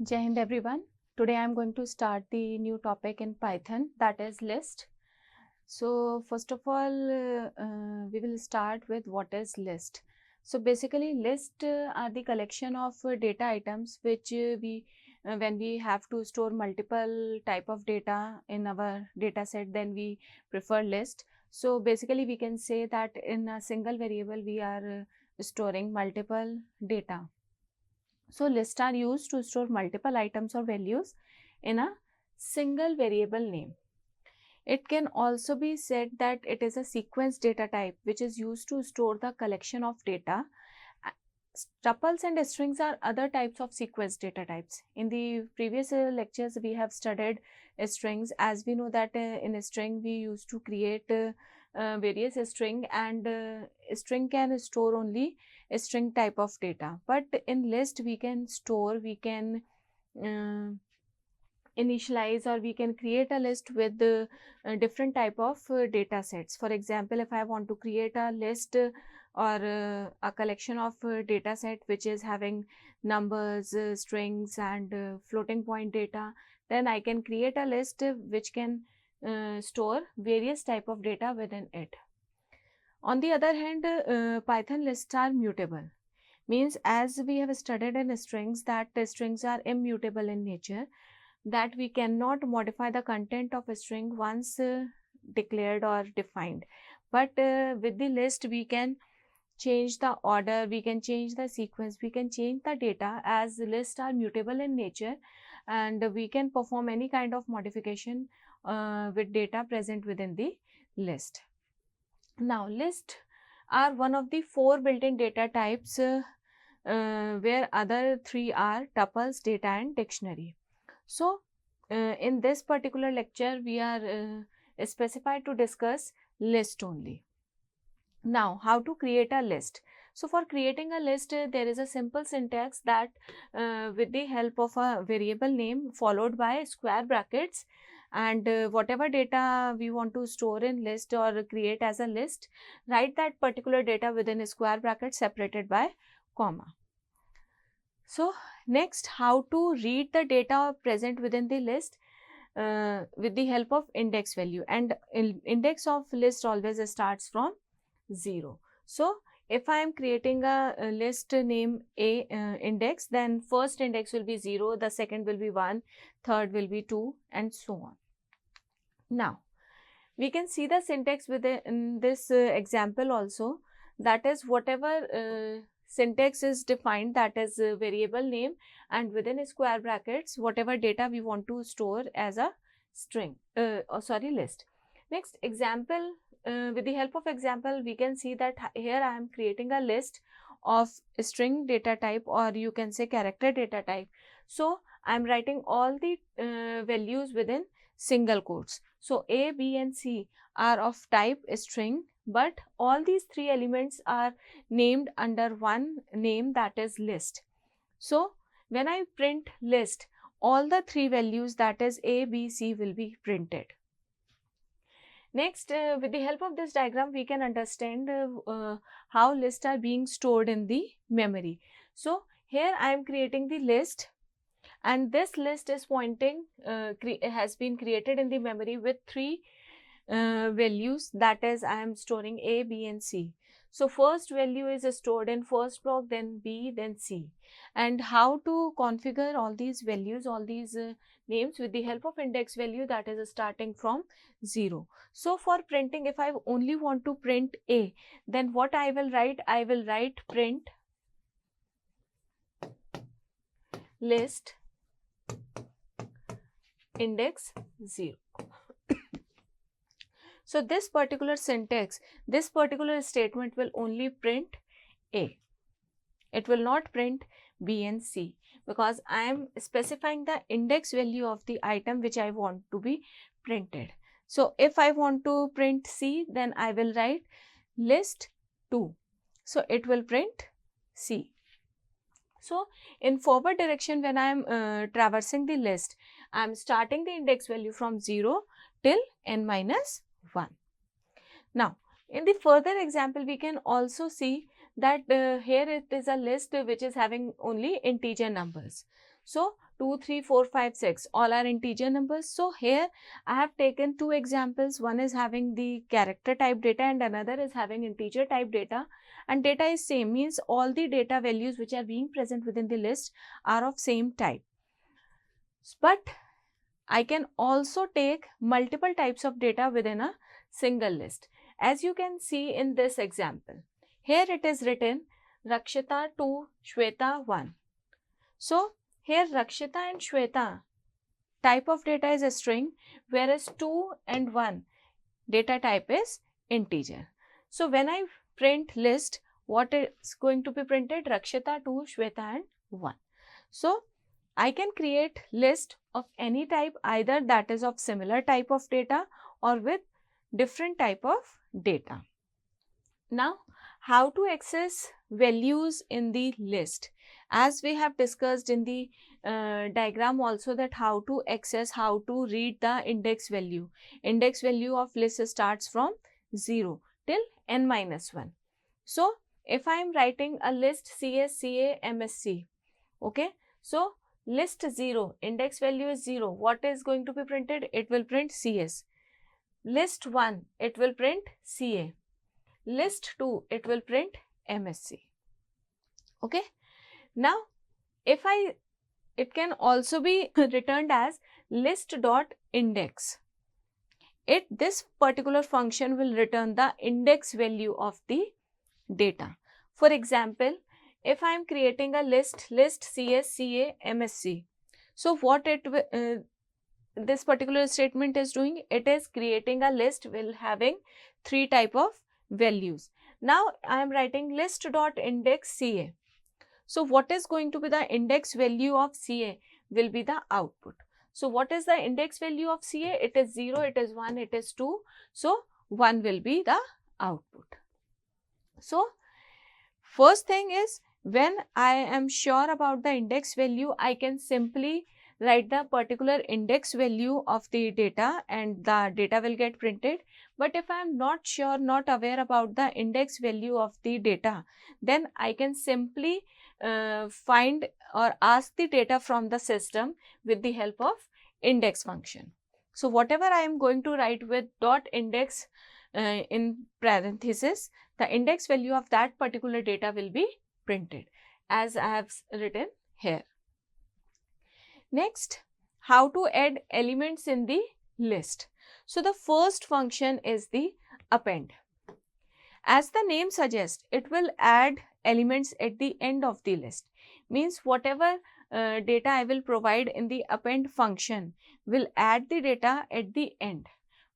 Jai Hind everyone. Today I am going to start the new topic in Python, that is list. So first of all, we will start with what is list. So basically list are the collection of data items which when we have to store multiple type of data in our data set, then we prefer list. So basically we can say that in a single variable we are storing multiple data. So lists are used to store multiple items or values in a single variable name. It can also be said that it is a sequence data type which is used to store the collection of data. Tuples and strings are other types of sequence data types. In the previous lectures we have studied strings. As we know that in a string we used to create various string, and string can store only a string type of data, but in list we can store, we can initialize, or we can create a list with different type of data sets. For example, if I want to create a list or a collection of data set which is having numbers, strings and floating point data, then I can create a list which can store various type of data within it. On the other hand, Python lists are mutable. Means, as we have studied in strings, that strings are immutable in nature, that we cannot modify the content of a string once declared or defined. But with the list we can change the order, we can change the sequence, we can change the data, as lists are mutable in nature, and we can perform any kind of modification with data present within the list. Now, lists are one of the 4 built-in data types where other 3 are tuples, data and dictionary. So, in this particular lecture we are specified to discuss list only. Now, how to create a list? So, for creating a list, there is a simple syntax that with the help of a variable name followed by square brackets, and whatever data we want to store in list or create as a list, write that particular data within a square bracket separated by comma. So, next, how to read the data present within the list with the help of index value, and index of list always starts from 0. So, if I am creating a list name A index, then first index will be 0, the second will be 1, third will be 2 and so on. Now, we can see the syntax within this example also, that is whatever syntax is defined, that is variable name, and within square brackets whatever data we want to store as a string list. Next example, with the help of example we can see that here I am creating a list of string data type, or you can say character data type. So I am writing all the values within single quotes. So A, B and C are of type string, but all these 3 elements are named under one name, that is list. So when I print list, all the 3 values, that is A, B, C, will be printed. Next, with the help of this diagram we can understand how lists are being stored in the memory. So here I am creating the list, and this list is pointing has been created in the memory with 3 values, that is I am storing A, B and C. So first value is stored in first block, then B, then C. And how to configure all these values, all these names, with the help of index value, that is starting from 0. So for printing, if I only want to print A, then what I will write? I will write print list index 0. So this particular syntax, this particular statement will only print A. It will not print B and C, because I am specifying the index value of the item which I want to be printed. So if I want to print C, then I will write list 2. So it will print C. So in forward direction, when I am traversing the list, I am starting the index value from 0 till n minus 1. Now, in the further example, we can also see that here it is a list which is having only integer numbers. So 2, 3, 4, 5, 6 all are integer numbers. So here I have taken two examples. One is having the character type data and another is having integer type data, and data is same, means all the data values which are being present within the list are of same type. But I can also take multiple types of data within a single list. As you can see in this example, here it is written Rakshita 2, Shweta 1. So here Rakshita and Shweta type of data is a string, whereas 2 and 1 data type is integer. So when I print list, what is going to be printed? Rakshita 2, Shweta and 1. So I can create list of any type, either that is of similar type of data or with different type of data. Now, how to access values in the list? As we have discussed in the diagram also, that how to access, how to read the index value. Index value of list starts from 0 till n-1. So, if I am writing a list CS, CA, MSC, okay, so list 0, index value is 0, what is going to be printed? It will print CS. List 1, it will print CA. List 2, it will print MSC. Okay. Now, it can also be returned as list.index. This particular function will return the index value of the data. For example, if I am creating a list CS, CA, MSC. So what this particular statement is doing, it is creating a list will having three type of values. Now I am writing list.index CA. So what is going to be the index value of CA? Will be the output. So what is the index value of CA? It is 0, it is 1, it is 2. So 1 will be the output. So first thing is, when I am sure about the index value, I can simply write the particular index value of the data and the data will get printed. But if I am not sure, not aware about the index value of the data, then I can simply find or ask the data from the system with the help of index function. So whatever I am going to write with dot index in parenthesis, the index value of that particular data will be printed as I have written here. Next, how to add elements in the list. So the first function is the append. As the name suggests, it will add elements at the end of the list. Means whatever data I will provide in the append function will add the data at the end.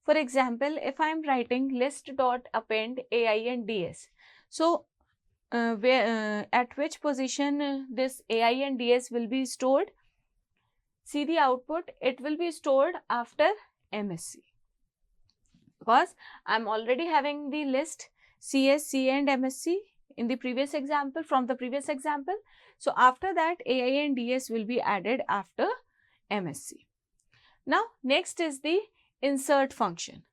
For example, if I am writing list.append AI and DS, so at which position this AI and DS will be stored? See the output, it will be stored after MSC, because I am already having the list CS, CA and MSC in the previous example, from the previous example. So after that, AI and DS will be added after MSC. Now next is the insert function.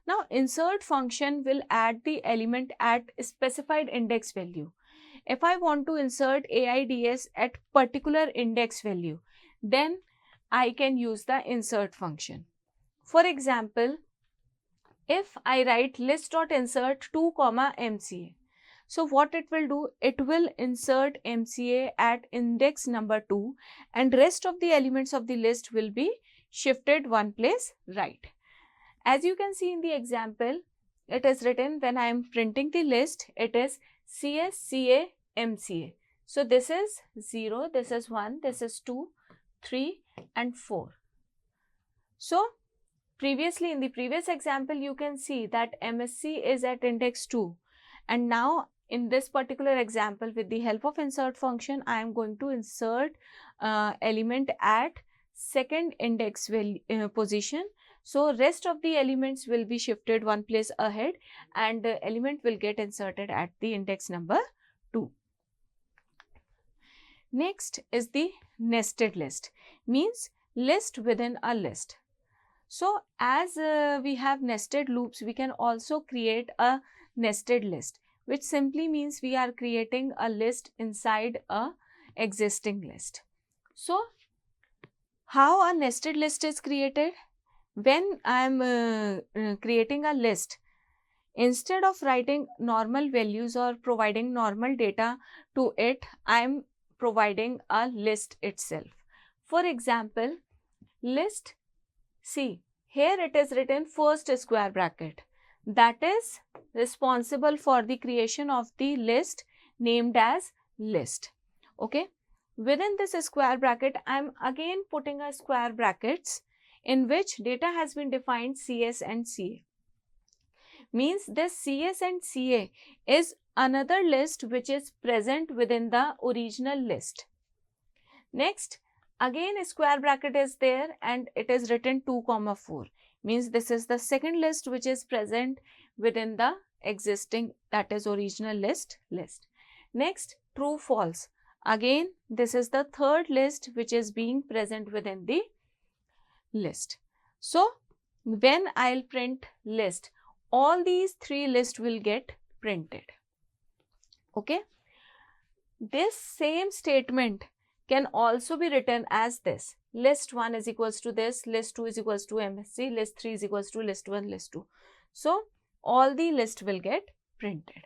Now insert function will add the element at specified index value. If I want to insert AIDS at particular index value, then I can use the insert function. For example, if I write list.insert 2, MCA. So what it will do, it will insert MCA at index number 2 and rest of the elements of the list will be shifted one place right. As you can see in the example, it is written when I am printing the list, it is CS, CA, MCA. So this is 0, this is 1, this is 2, 3 and 4. So previously in the previous example, you can see that MSC is at index 2, and now in this particular example, with the help of insert function, I am going to insert element at second index value, position. So rest of the elements will be shifted one place ahead and the element will get inserted at the index number 2. Next is the nested list, means list within a list. So as we have nested loops, we can also create a nested list, which simply means we are creating a list inside a existing list. So How a nested list is created? When I am creating a list, instead of writing normal values or providing normal data to it, I am providing a list itself. For example, list, see, here it is written first square bracket, that is responsible for the creation of the list named as list. Okay, within this square bracket, I am again putting a square brackets in which data has been defined CS and CA. Means this CS and CA is another list which is present within the original list. Next, again a square bracket is there and it is written 2, 4. Means this is the second list which is present within the existing, that is original list. Next, true, false. Again, this is the third list which is being present within the list. So, when I'll print list, all these three lists will get printed. Okay. This same statement can also be written as this. List 1 is equals to this, list 2 is equals to MSC, list 3 is equals to list 1, list 2. So, all the list will get printed.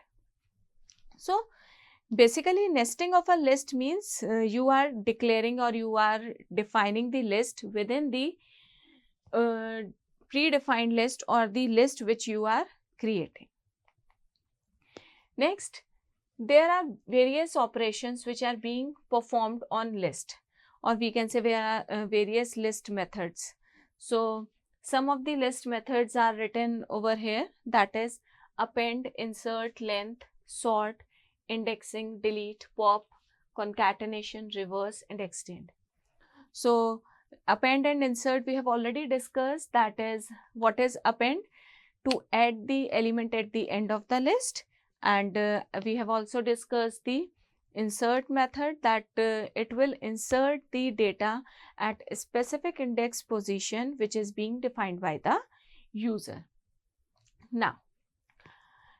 So, basically nesting of a list means you are declaring or you are defining the list within the predefined list or the list which you are creating. Next, there are various operations which are being performed on list, or we can say there are various list methods. So, some of the list methods are written over here, that is append, insert, length, sort, indexing, delete, pop, concatenation, reverse and extend. So, append and insert we have already discussed, that is what is append? To add the element at the end of the list, and we have also discussed the insert method, that it will insert the data at a specific index position which is being defined by the user. Now,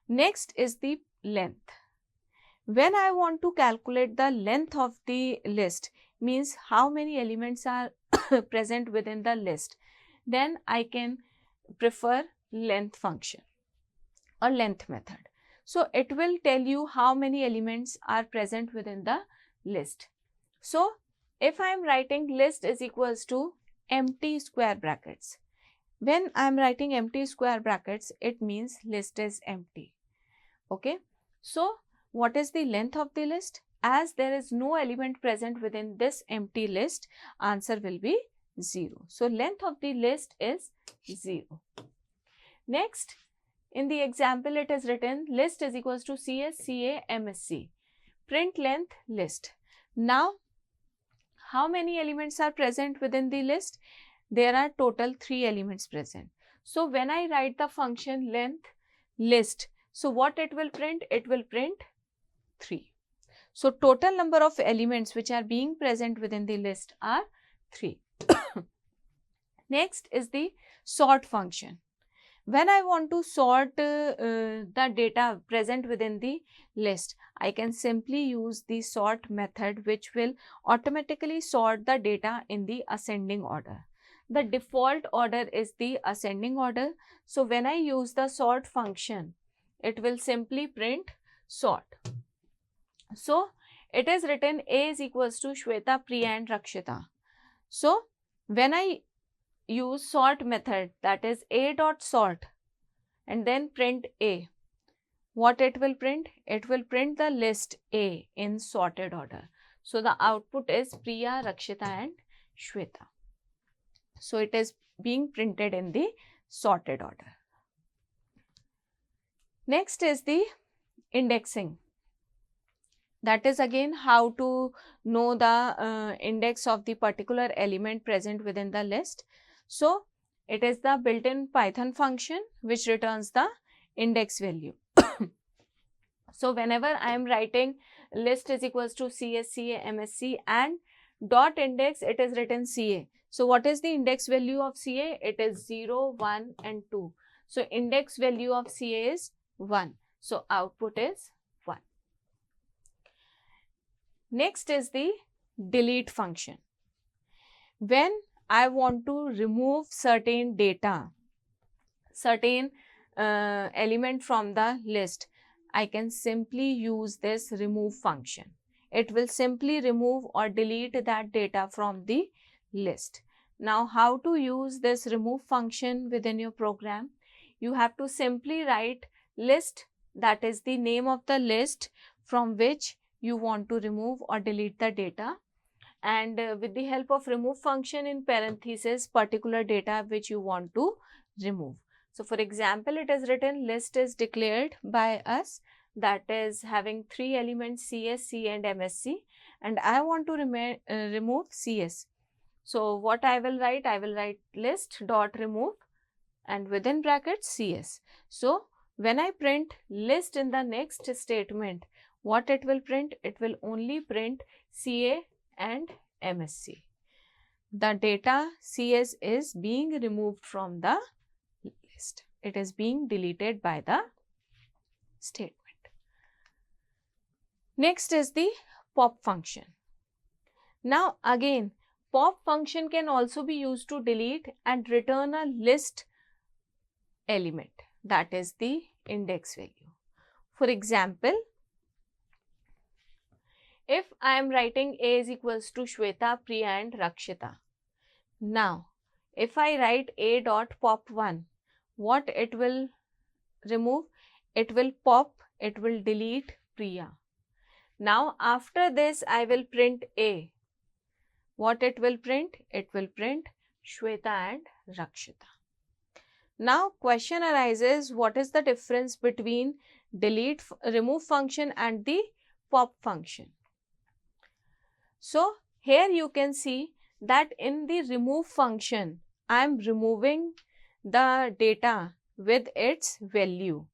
next is the length. When I want to calculate the length of the list, means how many elements are present within the list, then I can prefer length function or length method. So, it will tell you how many elements are present within the list. So, if I am writing list is equals to empty square brackets, when I am writing empty square brackets, it means list is empty. Okay. So, what is the length of the list? As there is no element present within this empty list, answer will be 0. So, length of the list is 0. Next, in the example it is written list is equals to CS, CA, MSC. Print length list. Now, how many elements are present within the list? There are total 3 elements present. So, when I write the function length list, so what it will print? It will print 3. So, total number of elements which are being present within the list are 3. Next is the sort function. When I want to sort the data present within the list, I can simply use the sort method which will automatically sort the data in the ascending order. The default order is the ascending order. So, when I use the sort function, it will simply print sort. So, it is written A is equals to Shweta, Priya and Rakshita. So, when I use sort method, that is A dot sort and then print A, what it will print? It will print the list A in sorted order. So, the output is Priya, Rakshita and Shweta. So, it is being printed in the sorted order. Next is the indexing. That is again how to know the index of the particular element present within the list. So, it is the built-in Python function which returns the index value. So, whenever I am writing list is equals to CS, CA, MSC and dot index, it is written CA. So, what is the index value of CA? It is 0, 1 and 2. So, index value of CA is 1. So, output is 1. Next is the delete function. When I want to remove certain data, certain element from the list, I can simply use this remove function. It will simply remove or delete that data from the list. Now, how to use this remove function within your program? You have to simply write list, that is the name of the list from which you want to remove or delete the data, and with the help of remove function in parenthesis particular data which you want to remove. So for example, it is written list is declared by us, that is having 3 elements CS, C and MSC, and I want to remove CS. So what I will write? I will write list dot remove and within brackets CS. So when I print list in the next statement, what it will print? It will only print CA and MSC. The data CS is being removed from the list. It is being deleted by the statement. Next is the pop function. Now again, pop function can also be used to delete and return a list element, that is the index value. For example, if I am writing A is equals to Shweta, Priya and Rakshita. Now, if I write A dot pop 1, what it will remove? It will pop, it will delete Priya. Now, after this, I will print A. What it will print? It will print Shweta and Rakshita. Now, question arises, what is the difference between remove function and the pop function? So, here you can see that in the remove function, I am removing the data with its value.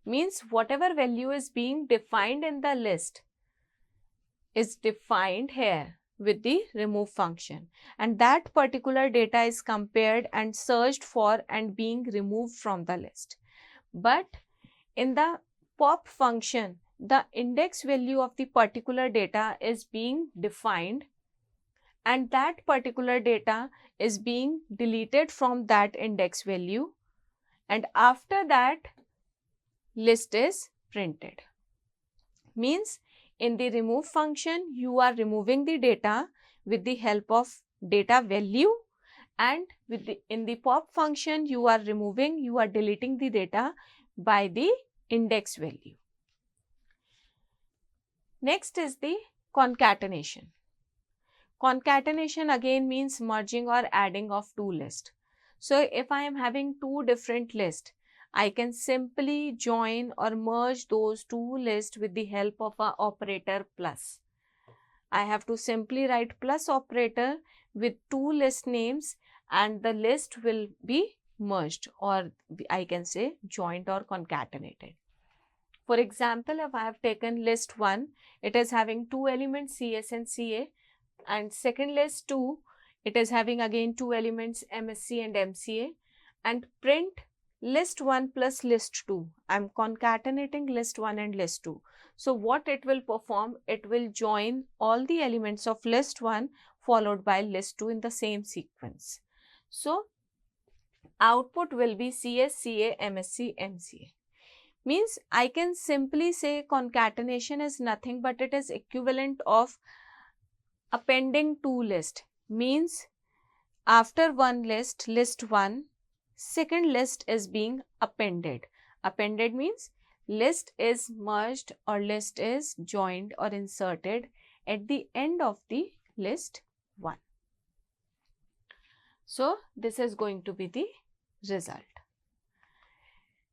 Means whatever value is being defined in the list is defined here with the remove function, and that particular data is compared and searched for and being removed from the list. But in the pop function, the index value of the particular data is being defined and that particular data is being deleted from that index value, and after that list is printed. Means in the remove function, you are removing the data with the help of data value, and in the pop function, you are deleting the data by the index value. Next is the concatenation. Concatenation again means merging or adding of two lists. So if I am having two different lists, I can simply join or merge those two lists with the help of an operator plus. I have to simply write plus operator with two list names and the list will be merged, or I can say joined or concatenated. For example, if I have taken list 1, it is having two elements CS and CA, and second list 2, it is having again two elements MSC and MCA, and print list 1 plus list 2. I am concatenating list 1 and list 2. So what it will perform? It will join all the elements of list 1 followed by list 2 in the same sequence. So output will be CS, CA, MSC, MCA. Means I can simply say concatenation is nothing but it is equivalent of appending two lists. Means after one list, list 1, second list is being appended. Appended means list is merged or list is joined or inserted at the end of the list 1. So this is going to be the result.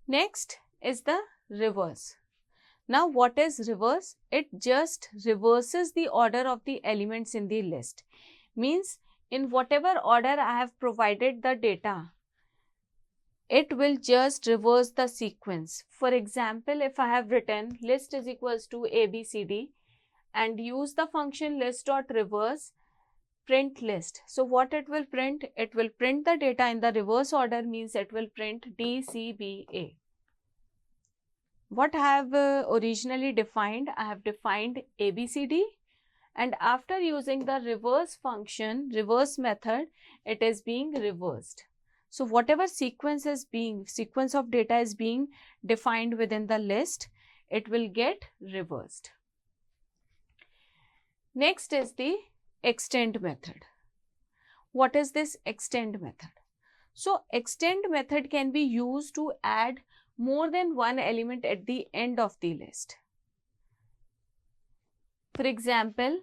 Next is the reverse. Now what is reverse? It just reverses the order of the elements in the list. Means in whatever order I have provided the data, it will just reverse the sequence. For example, if I have written list is equals to ABCD and use the function list.reverse print list. So what it will print? It will print the data in the reverse order, means it will print DCBA. What I have originally defined? I have defined ABCD and after using the reverse function, reverse method, it is being reversed. So whatever sequence of data is being defined within the list, it will get reversed. Next is the extend method. What is this extend method? So extend method can be used to add more than one element at the end of the list. For example,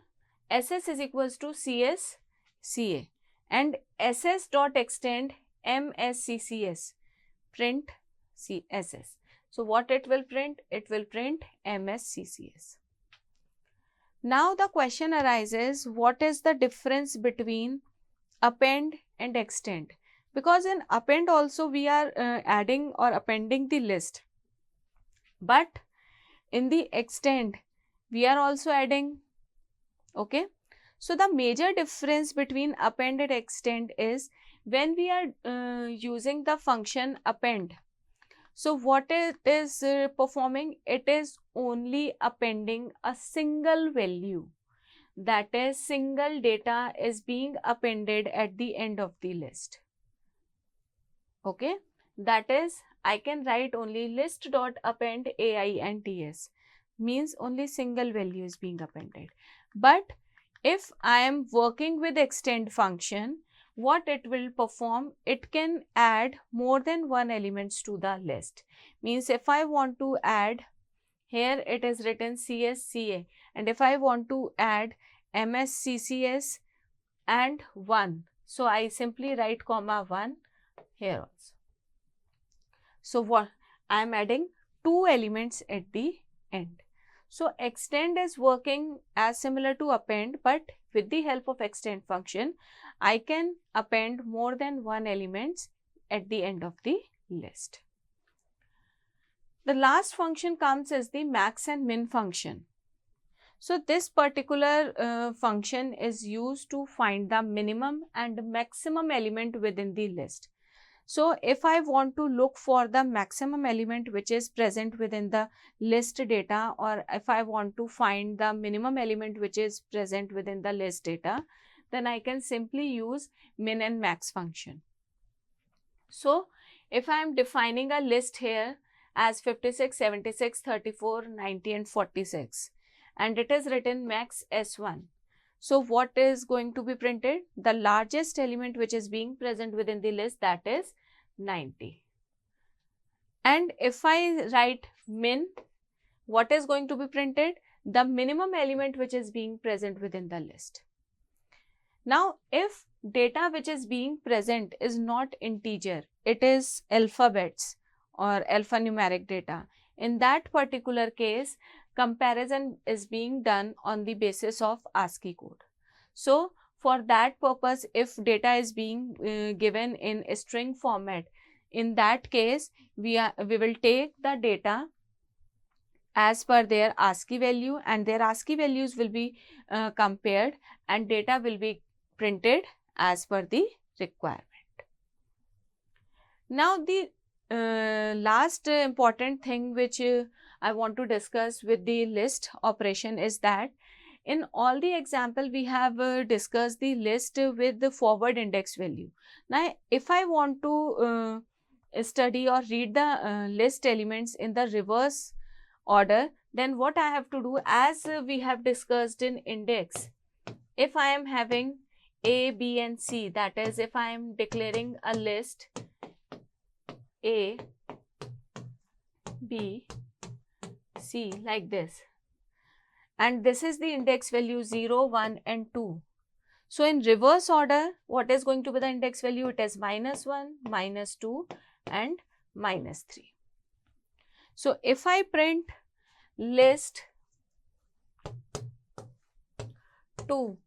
SS is equals to CS CA and SS dot extend MSCCS, print CSS. So what it will print? It will print MSCCS. Now the question arises, what is the difference between append and extend? Because in append also we are adding or appending the list, but in the extend we are also adding. Okay, so the major difference between append and extend is when we are using the function append. So what it is performing? It is only appending a single value, that is single data is being appended at the end of the list. Okay, that is I can write only list dot append AI and TS, means only single value is being appended. But if I am working with extend function, what it will perform? It can add more than one elements to the list. Means if I want to add, here it is written CSCA, and if I want to add MSCCS and 1, so I simply write comma 1 here also. So what I am adding 2 elements at the end. So extend is working as similar to append, but with the help of extend function, I can append more than one elements at the end of the list. The last function comes as the max and min function. So this particular function is used to find the minimum and maximum element within the list. So if I want to look for the maximum element which is present within the list data, or if I want to find the minimum element which is present within the list data, then I can simply use min and max function. So if I am defining a list here as 56, 76, 34, 90 and 46, and it is written max S1. So what is going to be printed? The largest element which is being present within the list, that is 90. And if I write min, what is going to be printed? The minimum element which is being present within the list. Now if data which is being present is not integer, it is alphabets or alphanumeric data, in that particular case comparison is being done on the basis of ASCII code. So for that purpose, if data is being given in a string format, in that case we will take the data as per their ASCII value, and their ASCII values will be compared, and data will be printed as per the requirement. Now the last important thing which I want to discuss with the list operation is that in all the example we have discussed the list with the forward index value. Now if I want to study or read the list elements in the reverse order, then what I have to do, as we have discussed in index, if I am having A, B and C, that is if I am declaring a list A, B, C like this, and this is the index value 0, 1 and 2. So in reverse order, what is going to be the index value? It is -1, -2 and -3. So if I print list 2,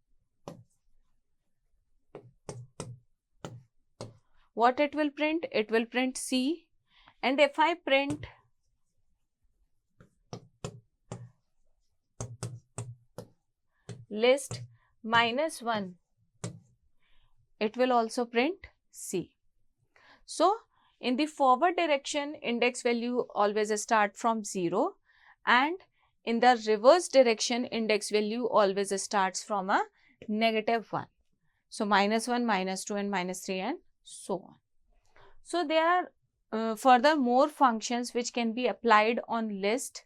what it will print? It will print C. And if I print list -1, it will also print C. So in the forward direction, index value always start from 0, and in the reverse direction, index value always starts from a -1. So -1, -2 and -3 and so on. So there are further more functions which can be applied on list,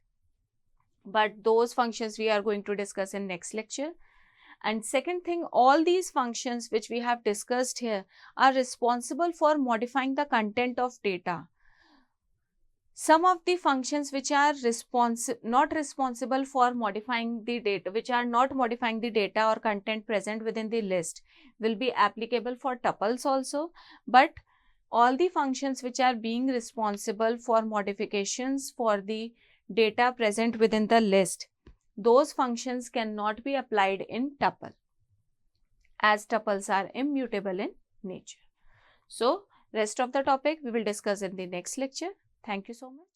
but those functions we are going to discuss in next lecture. And second thing, all these functions which we have discussed here are responsible for modifying the content of data. Some of the functions which are not responsible for modifying the data, which are not modifying the data or content present within the list, will be applicable for tuples also. But all the functions which are being responsible for modifications for the data present within the list, those functions cannot be applied in tuple, as tuples are immutable in nature. So, rest of the topic we will discuss in the next lecture. Thank you so much.